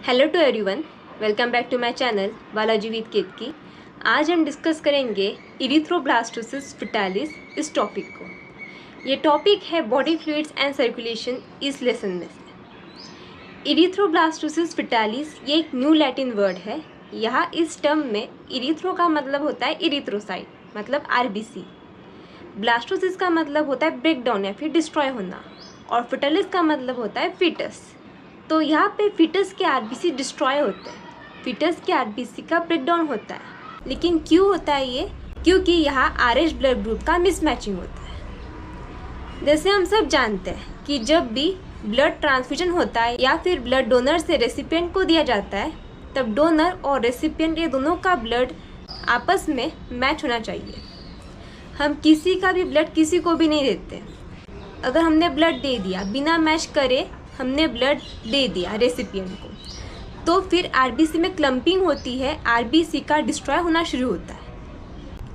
Hello to everyone, welcome back to my channel Balaji with Ketki. आज हम discuss करेंगे erythroblastosis fetalis इस टॉपिक को। ये टॉपिक है बॉडी फ्लूइड्स एंड सर्कुलेशन इस लेसन में से। इरिथ्रोब्लास्टोसिस फेटालिस ये एक न्यू लैटिन वर्ड है। यहाँ इस टर्म में इरिथ्रो का मतलब होता है इरिथ्रोसाइट, मतलब आरबीसी। ब्लास्टोसिस का मतलब होता है ब्रेक डाउन या फिर डिस्ट्रॉय होना, और फेटालिस का मतलब होता है फीटस। तो यहाँ पे फीटस के आरबीसी डिस्ट्रॉय होते हैं, फीटस के आरबीसी का ब्रेकडाउन होता है। लेकिन क्यों होता है ये? क्योंकि यहाँ आरएच ब्लड ग्रुप का मिसमैचिंग होता है। जैसे हम सब जानते हैं कि जब भी ब्लड ट्रांसफ्यूजन होता है या फिर ब्लड डोनर से रेसिपिएंट को दिया जाता है, तब डोनर और रेसिपिएंट ये दोनों का ब्लड आपस में मैच होना चाहिए। हम किसी का भी ब्लड किसी को भी नहीं देते। अगर हमने ब्लड दे दिया बिना मैच करे, हमने ब्लड दे दिया रेसिपिएंट को, तो फिर आरबीसी में क्लम्पिंग होती है, आरबीसी का डिस्ट्रॉय होना शुरू होता है।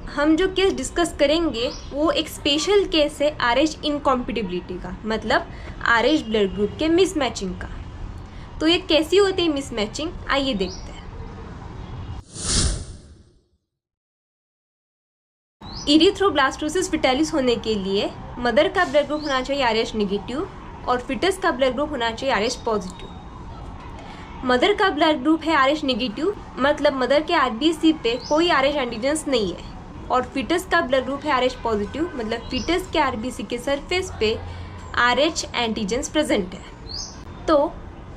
हम जो केस डिस्कस करेंगे वो एक स्पेशल केस है आरएच इनकॉम्पिटिबिलिटी का, मतलब आरएच ब्लड ग्रुप के मिसमैचिंग का। तो ये कैसी होती है मिसमैचिंग, आइए देखते हैं। इरिथ्रोब्लास्टोसिस फेटालिस होने के लिए मदर का ब्लड ग्रुप होना चाहिए आरएच नेगेटिव और फिटस का ब्लड ग्रुप होना चाहिए आरएच पॉजिटिव। मदर का ब्लड ग्रुप है आरएच नेगेटिव, मतलब मदर के आरबीसी पे कोई आरएच एंटीजन्स नहीं है, और फिटस का ब्लड ग्रुप है आरएच पॉजिटिव, मतलब फिटस के आरबीसी के सरफेस पे आरएच एंटीजन्स प्रेजेंट है। तो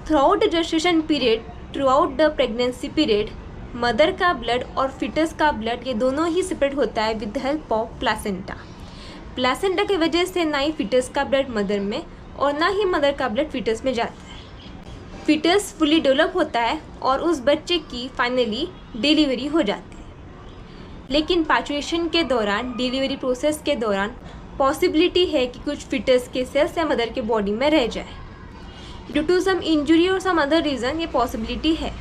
through out the gestation period, through out the pregnancy period, mother का ब्लड और फिटस का ब्लड ये दोनों ही सेपरेट होता है with the help of placenta. Placenta की वजह से ना ही फिटस का ब्लड मदर में और ना ही मदर का ब्लड फीटस में जाता है। फीटस फुली डेवलप होता है और उस बच्चे की फाइनली डिलीवरी हो जाती है। लेकिन पार्चुरेशन के दौरान, डिलीवरी प्रोसेस के दौरान पॉसिबिलिटी है कि कुछ फीटस के सेल्स या मदर के बॉडी में रह जाए। ड्यू टू सम इंजुरी और सम अदर रीज़न ये पॉसिबिलिटी है।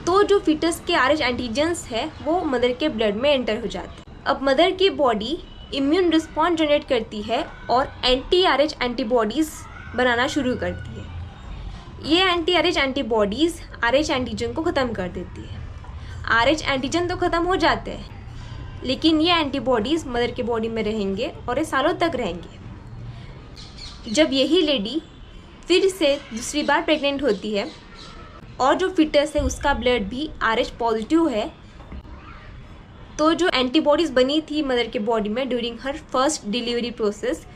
तो जो फीटस के आरएच एंटीजेंस है वो मदर के ब्लड में एंटर हो जाते हैं। अब मदर की बॉडी इम्यून रिस्पॉन्स जनरेट करती है और एंटी आरएच एंटीबॉडीज़ बनाना शुरू करती है। ये anti RH antibodies RH antigen को ख़त्म कर देती है। आरएच एंटीजन तो ख़त्म हो जाते हैं, लेकिन ये एंटीबॉडीज़ मदर के बॉडी में रहेंगे और ये सालों तक रहेंगे। जब यही लेडी फिर से दूसरी बार प्रेग्नेंट होती है और जो फिटस है उसका ब्लड भी आरएच पॉजिटिव है, तो जो एंटीबॉडीज़ बनी थी मदर के बॉडी में during her first delivery process,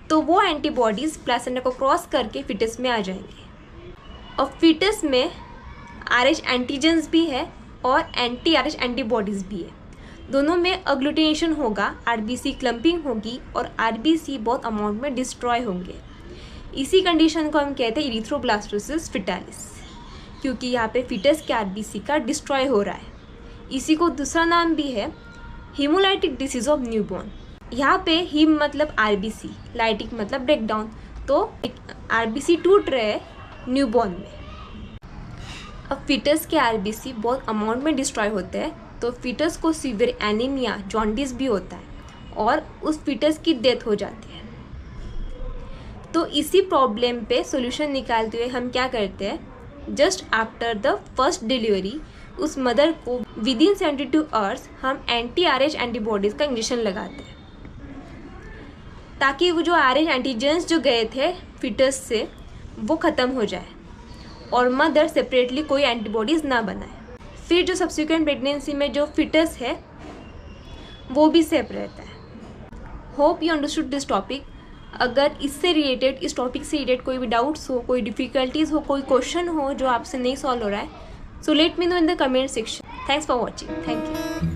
तो वो एंटीबॉडीज़ प्लासेंटा को क्रॉस करके फीटस में आ जाएंगी। और फीटस में आरएच एंटीजेंस भी है और एंटी आरएच एंटीबॉडीज़ भी है। दोनों में अग्लूटिनेशन होगा, आरबीसी क्लम्पिंग होगी और आरबीसी बहुत अमाउंट में डिस्ट्रॉय होंगे। इसी कंडीशन को हम कहते हैं इरिथ्रोब्लास्टोसिस फेटालिस, क्योंकि यहाँ पे फीटस के आरबीसी का डिस्ट्रॉय हो रहा है। इसी को दूसरा नाम भी है हीमोलाइटिक डिसीज ऑफ न्यूबॉर्न। यहाँ पे हीम मतलब आरबीसी, लाइटिक मतलब ब्रेकडाउन, तो आरबीसी टूट रहे हैं न्यूबॉर्न में। अब फीटस के आरबीसी बहुत अमाउंट में डिस्ट्रॉय होते हैं, तो फीटस को सीवियर एनीमिया, जॉन्डिस भी होता है और उस फीटस की डेथ हो जाती है। तो इसी प्रॉब्लम पे सोल्यूशन निकालते हुए हम क्या करते हैं, just after the first delivery उस मदर को विदिन 72 आवर्स हम एंटी आरएच एंटीबॉडीज़ का इंजेक्शन लगाते हैं, ताकि वो जो आरएच एंटीजेंस जो गए थे फीटस से वो ख़त्म हो जाए और मदर सेपरेटली कोई एंटीबॉडीज़ ना बनाए। फिर जो सब्सिक्वेंट प्रेगनेंसी में जो फीटस है वो भी सेफ रहता है। Hope you understood this topic. अगर इससे रिलेटेड, इस टॉपिक से रिलेटेड कोई भी डाउट्स हो, कोई डिफ़िकल्टीज़ हो, कोई क्वेश्चन हो जो आपसे नहीं सॉल्व हो रहा है, so let me know in the comment section. Thanks for watching. Thank you.